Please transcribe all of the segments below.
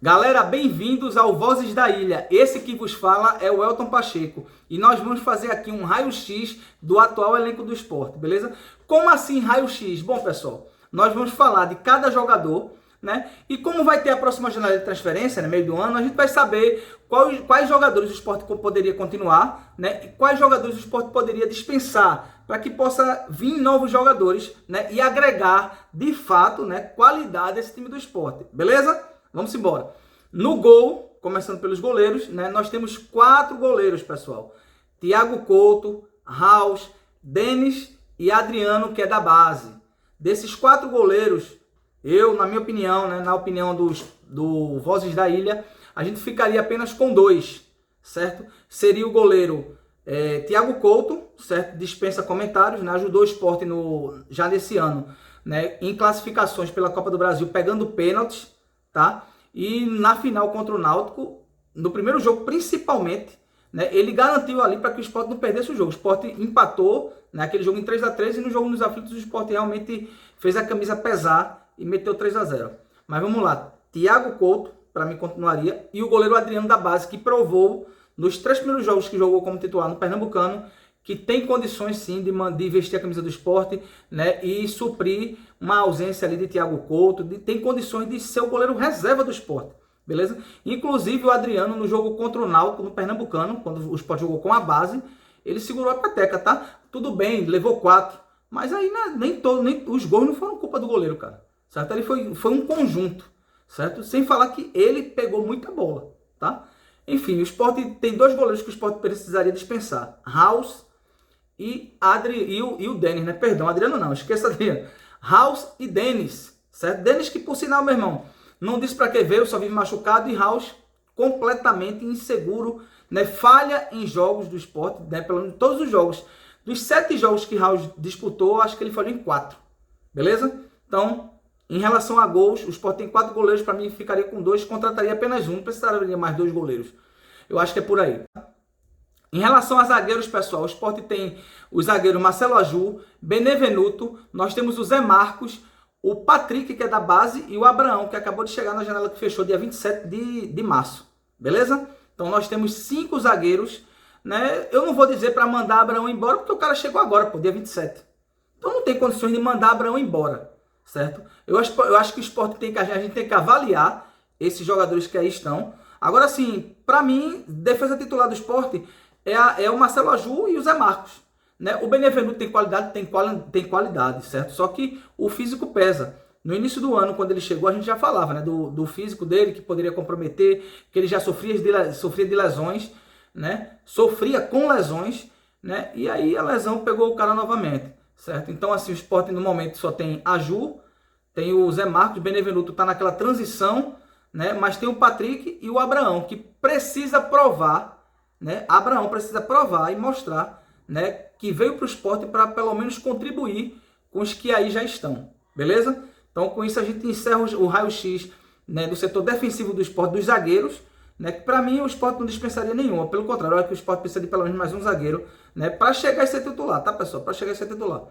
Galera, bem-vindos ao Vozes da Ilha. Esse que vos fala é o Elton Pacheco. E nós vamos fazer aqui um raio-x do atual elenco do Sport, beleza? Como assim raio-x? Bom, pessoal, nós vamos falar de cada jogador, né? E como vai ter a próxima janela de transferência, no meio do ano, a gente vai saber quais jogadores o Sport poderia continuar, né? E quais jogadores o Sport poderia dispensar, para que possa vir novos jogadores, né? E agregar, de fato, né, qualidade a esse time do Sport, beleza? Vamos embora. No gol, começando pelos goleiros, né, nós temos 4 goleiros, pessoal. Thiago Couto, Raus, Denis e Adriano, que é da base. Desses 4 goleiros, eu, na minha opinião, né, na opinião do Vozes da Ilha, a gente ficaria apenas com 2, certo? Seria o goleiro Thiago Couto, certo? Dispensa comentários, né? Ajudou o Sport já nesse ano, né, em classificações pela Copa do Brasil, pegando pênaltis, tá? E na final contra o Náutico, no primeiro jogo principalmente, né, ele garantiu ali para que o Sport não perdesse o jogo. O Sport empatou, né, aquele jogo em 3-3 e no jogo nos aflitos o Sport realmente fez a camisa pesar e meteu 3-0. Mas vamos lá, Thiago Couto, para mim continuaria, e o goleiro Adriano da base, que provou nos 3 primeiros jogos que jogou como titular no Pernambucano, que tem condições sim de vestir a camisa do Sport, né, e suprir uma ausência ali de Thiago Couto, tem condições de ser o goleiro reserva do Sport, beleza? Inclusive o Adriano no jogo contra o Náutico no Pernambucano, quando o Sport jogou com a base, ele segurou a peteca, tá? Tudo bem, levou 4, mas aí nem os gols não foram culpa do goleiro, cara, certo? Ele foi um conjunto, certo? Sem falar que ele pegou muita bola, tá? Enfim, o Sport tem 2 goleiros que o Sport precisaria dispensar, Raus e o Denis, né? Perdão, Adriano não, esqueça Adriano. Raus e Denis, certo? Denis que, por sinal, meu irmão, não disse para que veio, só vive machucado, e Raus completamente inseguro, né? Falha em jogos do Sport, né? Pelo menos todos os jogos. Dos 7 jogos que Raus disputou, acho que ele falhou em 4, beleza? Então, em relação a gols, o Sport tem 4 goleiros, para mim ficaria com 2, contrataria apenas um, não precisaria mais 2 goleiros. Eu acho que é por aí. Em relação a zagueiros, pessoal, o Sport tem o zagueiro Marcelo Aju, Benevenuto, nós temos o Zé Marcos, o Patrick, que é da base, e o Abraão, que acabou de chegar na janela que fechou dia 27 de março, beleza? Então nós temos 5 zagueiros, né? Eu não vou dizer para mandar Abraão embora, porque o cara chegou agora, dia 27. Então não tem condições de mandar Abraão embora, certo? Eu acho que o Sport a gente tem que avaliar esses jogadores que aí estão. Agora sim, para mim, defesa titular do Sport é o Marcelo Aju e o Zé Marcos, né? O Benevenuto tem qualidade, certo? Só que o físico pesa. No início do ano, quando ele chegou, a gente já falava, né, do físico dele, que poderia comprometer, que ele já sofria de lesões, né? Sofria com lesões, né? E aí a lesão pegou o cara novamente, certo? Então, assim, o Sport no momento só tem Aju, tem o Zé Marcos, o Benevenuto está naquela transição, né? Mas tem o Patrick e o Abraão, que precisa provar, né? Abraão precisa provar e mostrar, né, que veio para o Sport para pelo menos contribuir com os que aí já estão, beleza? Então com isso a gente encerra o raio-x, né, do setor defensivo do Sport, dos zagueiros, né, que para mim o Sport não dispensaria nenhuma, pelo contrário, eu acho que o Sport precisa de pelo menos mais um zagueiro, né, para chegar a ser titular, tá, pessoal? Para chegar a ser titular.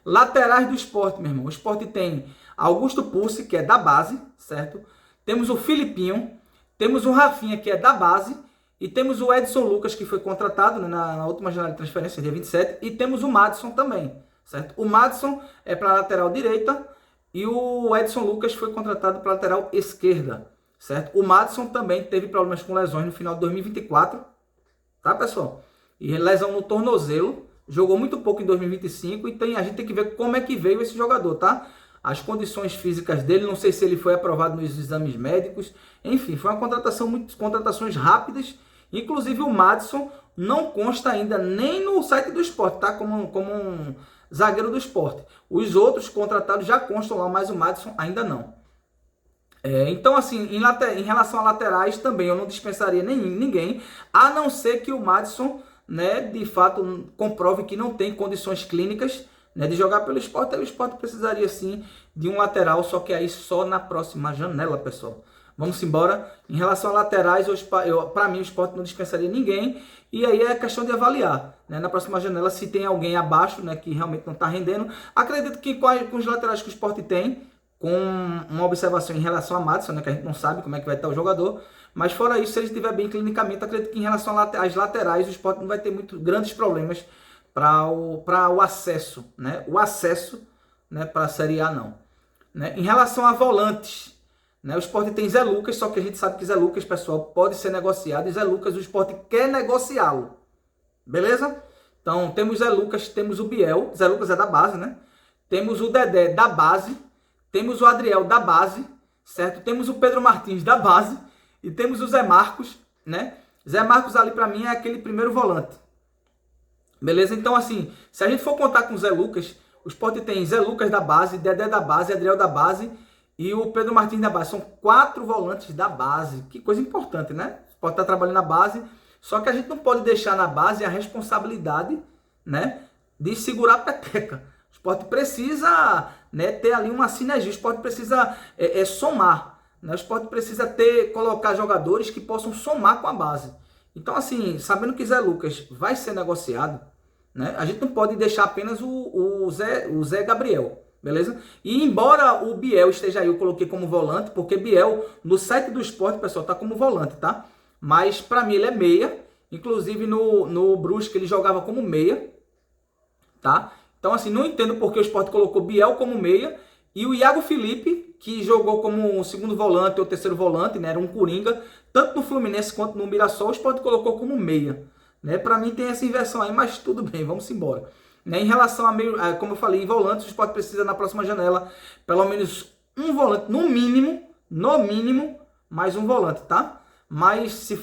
Laterais do Sport, meu irmão, o Sport tem Augusto Pulse, que é da base, certo? Temos o Filipinho, temos o Rafinha, que é da base, e temos o Edson Lucas, que foi contratado, né, na última janela de transferência, dia 27, e temos o Madison também, certo? O Madison é para a lateral direita e o Edson Lucas foi contratado para a lateral esquerda, certo? O Madison também teve problemas com lesões no final de 2024, tá, pessoal? E lesão no tornozelo, jogou muito pouco em 2025 e a gente tem que ver como é que veio esse jogador, tá? As condições físicas dele, não sei se ele foi aprovado nos exames médicos, enfim, foi uma contratação, muitas contratações rápidas, inclusive o Madison não consta ainda nem no site do Sport, tá? Como um zagueiro do Sport. Os outros contratados já constam lá, mas o Madison ainda não. Então, assim, em relação a laterais também, eu não dispensaria ninguém, a não ser que o Madison, né, de fato, comprove que não tem condições clínicas, né, de jogar pelo Sport. Aí o Sport precisaria sim de um lateral, só que aí só na próxima janela, pessoal. Vamos embora. Em relação a laterais, para mim o Sport não dispensaria ninguém, e aí é questão de avaliar, né, na próxima janela se tem alguém abaixo, né, que realmente não está rendendo. Acredito que com os laterais que o Sport tem, com uma observação em relação a Madison, né, que a gente não sabe como é que vai estar o jogador, mas fora isso, se ele estiver bem clinicamente, acredito que em relação às laterais, o Sport não vai ter muito grandes problemas para o acesso, né? O acesso, né, para a Série A não. Né? Em relação a volantes, né, o Sport tem Zé Lucas, só que a gente sabe que Zé Lucas, pessoal, pode ser negociado, e Zé Lucas o Sport quer negociá-lo. Beleza? Então, temos Zé Lucas, temos o Biel, Zé Lucas é da base, né? Temos o Dedé da base, temos o Adriel da base, certo? Temos o Pedro Martins da base e temos o Zé Marcos, né? Zé Marcos ali para mim é aquele primeiro volante. Beleza? Então assim, se a gente for contar com o Zé Lucas, o Sport tem Zé Lucas da base, Dedé da base, Adriel da base e o Pedro Martins da base. São 4 volantes da base. Que coisa importante, né? O Sport tá trabalhando na base, só que a gente não pode deixar na base a responsabilidade, né, de segurar a peteca. O Sport precisa, né, ter ali uma sinergia, o Sport precisa somar, né? O Sport precisa colocar jogadores que possam somar com a base. Então assim, sabendo que Zé Lucas vai ser negociado, né, a gente não pode deixar apenas o Zé Gabriel, beleza? E embora o Biel esteja aí, eu coloquei como volante, porque Biel no site do Sport, pessoal, tá como volante, tá? Mas para mim ele é meia, inclusive no Brusque ele jogava como meia, tá? Então assim, não entendo porque o Sport colocou Biel como meia e o Iago Felipe, que jogou como segundo volante ou terceiro volante, né? Era um coringa, tanto no Fluminense quanto no Mirassol, o Sport colocou como meia, né? Para mim tem essa inversão aí, mas tudo bem, vamos embora. Né? Em relação a meio, como eu falei, em volantes, o Sport precisa na próxima janela pelo menos um volante, no mínimo, mais um volante, tá? Mas se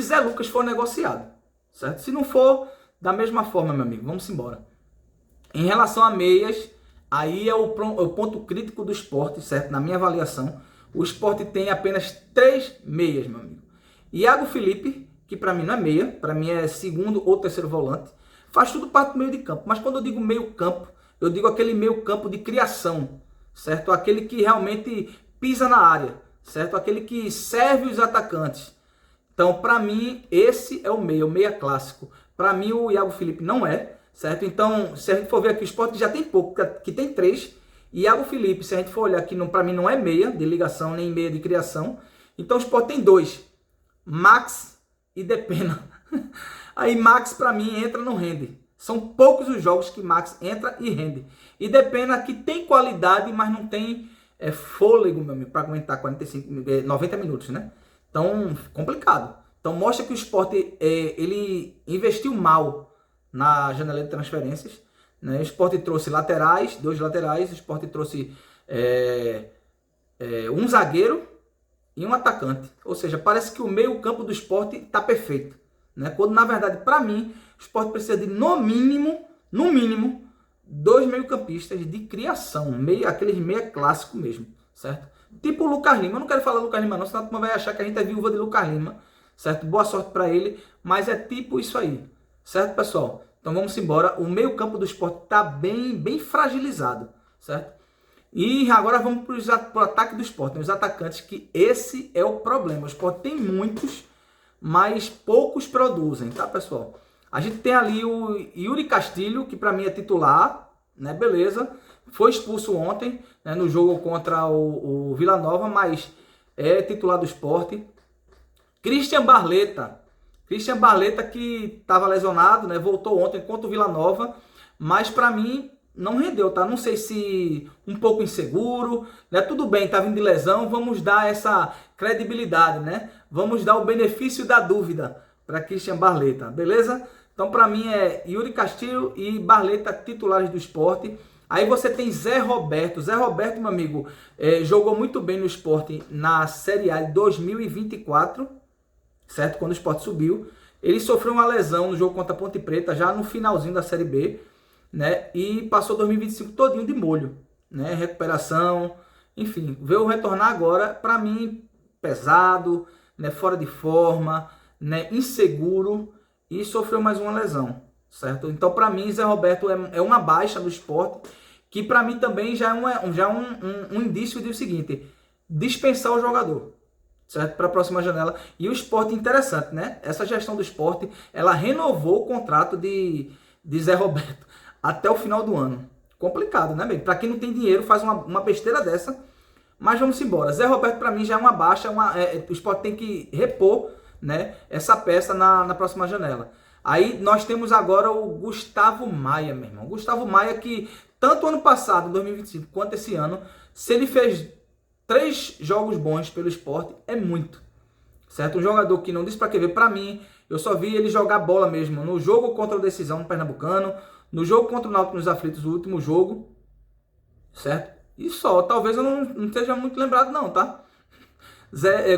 Zé Lucas for negociado, certo? Se não for, da mesma forma, meu amigo, vamos embora. Em relação a meias, aí é o ponto crítico do Sport, certo? Na minha avaliação, o Sport tem apenas 3 meias, meu amigo. Iago Felipe, que para mim não é meia, para mim é segundo ou terceiro volante, faz tudo parte do meio de campo. Mas quando eu digo meio campo, eu digo aquele meio campo de criação, certo? Aquele que realmente pisa na área, certo? Aquele que serve os atacantes. Então, para mim, esse é o meia clássico. Para mim, o Iago Felipe não é, certo? Então, se a gente for ver aqui, o Sport já tem pouco, que tem 3. Iago Felipe, se a gente for olhar aqui, para mim não é meia de ligação, nem meia de criação. Então, o Sport tem 2. Max e Depena. Aí, Max, para mim, entra no rende. São poucos os jogos que Max entra e rende. E Depena que tem qualidade, mas não tem fôlego, meu amigo, para aguentar 90 minutos, né? Então, complicado. Então, mostra que o Sport, ele investiu mal na janela de transferências, né? O Sport trouxe laterais, 2 laterais, o Sport trouxe um zagueiro e um atacante. Ou seja, parece que o meio campo do Sport está perfeito, né? Quando, na verdade, para mim, o Sport precisa de, no mínimo, 2 meio-campistas de criação, aqueles meia clássico mesmo, certo? Tipo o Lucas Lima. Eu não quero falar Lucas Lima não, senão a turma vai achar que a gente é viúva de Lucas Lima, certo? Boa sorte para ele, mas é tipo isso aí, certo, pessoal? Então vamos embora. O meio-campo do Sport está bem fragilizado, certo? E agora vamos para o ataque do Sport, né? Os atacantes, que esse é o problema. O Sport tem muitos, mas poucos produzem, tá, pessoal? A gente tem ali o Yuri Castilho, que para mim é titular, né? Beleza. Foi expulso ontem, né, no jogo contra o Vila Nova, mas é titular do Sport. Christian Barleta que estava lesionado, né? Voltou ontem contra o Vila Nova, mas para mim não rendeu, tá? Não sei se um pouco inseguro, né? Tudo bem, tá vindo de lesão, vamos dar essa credibilidade, né? Vamos dar o benefício da dúvida para Christian Barleta, beleza? Então, para mim, é Yuri Castilho e Barleta titulares do Sport. Aí você tem Zé Roberto. Zé Roberto, meu amigo, jogou muito bem no Sport na Série A de 2024, certo? Quando o Sport subiu. Ele sofreu uma lesão no jogo contra a Ponte Preta, já no finalzinho da Série B, né? E passou 2025 todinho de molho, né? Recuperação, enfim. Veio retornar agora, para mim, pesado, né? Fora de forma, né? Inseguro. E sofreu mais uma lesão, certo? Então, para mim, Zé Roberto é uma baixa do Sport, que para mim também já é um indício do seguinte: dispensar o jogador, certo? Para a próxima janela. E o Sport, interessante, né? Essa gestão do Sport, ela renovou o contrato de Zé Roberto até o final do ano. complicado, né, bem? Para quem não tem dinheiro, faz uma besteira dessa. Mas vamos embora. Zé Roberto, para mim, já é uma baixa. O Sport tem que repor, né, essa peça na próxima janela. Aí nós temos agora o Gustavo Maia, meu irmão. Gustavo Maia que, tanto ano passado, 2025, quanto esse ano, se ele fez 3 jogos bons pelo Sport, é muito. Certo? Um jogador que não disse para que ver. Para mim, eu só vi ele jogar bola mesmo. No jogo contra o Decisão no Pernambucano, no jogo contra o Náutico nos Aflitos, o último jogo. Certo? E só, talvez eu não esteja muito lembrado não, tá?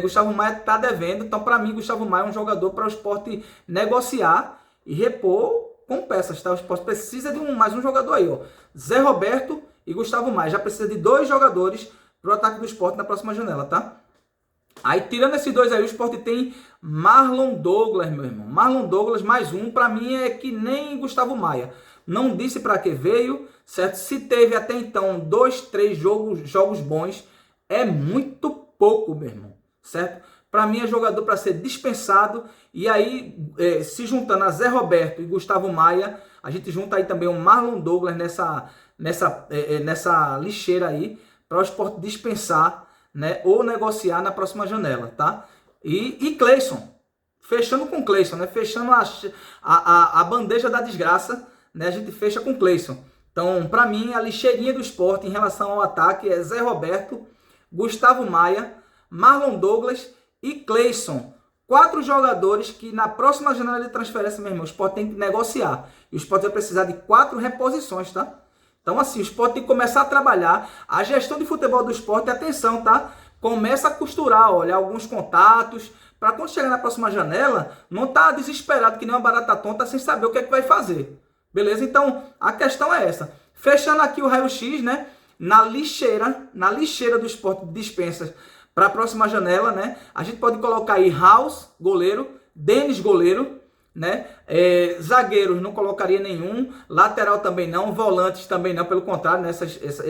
Gustavo Maia tá devendo, então para mim Gustavo Maia é um jogador para o Sport negociar e repor com peças, tá? O Sport precisa de mais um jogador aí, ó. Zé Roberto e Gustavo Maia, já precisa de 2 jogadores para o ataque do Sport na próxima janela, tá? Aí tirando esses 2 aí, o Sport tem Marlon Douglas, meu irmão. Marlon Douglas mais um, para mim é que nem Gustavo Maia. Não disse para que veio, certo? Se teve até então 2, 3 jogos bons, é muito pouco, meu irmão, certo? Para mim é jogador para ser dispensado. E aí, se juntando a Zé Roberto e Gustavo Maia, a gente junta aí também o Marlon Douglas nessa lixeira aí, para o Sport dispensar, né, ou negociar na próxima janela, tá? E Cleison, fechando com Cleison, né? Fechando a bandeja da desgraça, né? A gente fecha com Cleison. Então, para mim, a lixeirinha do Sport em relação ao ataque é Zé Roberto, Gustavo Maia, Marlon Douglas e Cleison. 4 jogadores que na próxima janela de transferência, meu irmão, o Sport tem que negociar. E o Sport vai precisar de 4 reposições, tá? Então, assim, o Sport tem que começar a trabalhar. A gestão de futebol do Sport, atenção, tá? Começa a costurar, olha, alguns contatos, para quando chegar na próxima janela, não tá desesperado que nem uma barata tonta sem saber o que é que vai fazer. Beleza? Então, a questão é essa. Fechando aqui o raio-x, né? Na lixeira do Sport de dispensas para a próxima janela, né? A gente pode colocar aí House, goleiro, Denis, goleiro, né? Zagueiros não colocaria nenhum, lateral também não, volantes também não, pelo contrário, né?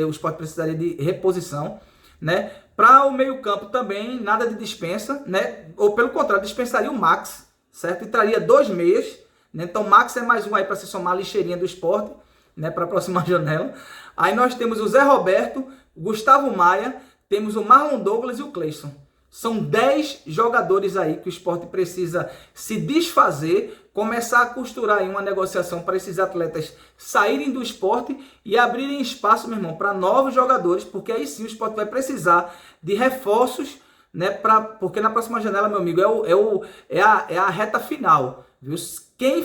O Sport precisaria de reposição, né? Para o meio-campo também nada de dispensa, né? Ou pelo contrário, dispensaria o Max, certo? E traria 2 meias, né? Então Max é mais um aí para se somar a lixeirinha do Sport, né? Para a próxima janela. Aí nós temos o Zé Roberto, Gustavo Maia, temos o Marlon Douglas e o Cleison. São 10 jogadores aí que o Sport precisa se desfazer, começar a costurar aí uma negociação para esses atletas saírem do Sport e abrirem espaço, meu irmão, para novos jogadores, porque aí sim o Sport vai precisar de reforços, né? Porque na próxima janela, meu amigo, é a reta final, viu? Quem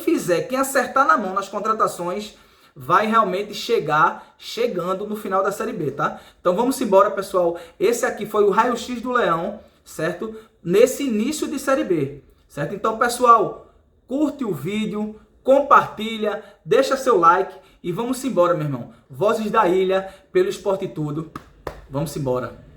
acertar na mão nas contratações vai realmente chegando no final da Série B, tá? Então vamos embora, pessoal. Esse aqui foi o raio-x do Leão, certo? Nesse início de Série B, certo? Então, pessoal, curte o vídeo, compartilha, deixa seu like e vamos embora, meu irmão. Vozes da Ilha, pelo Sport e Tudo. Vamos embora.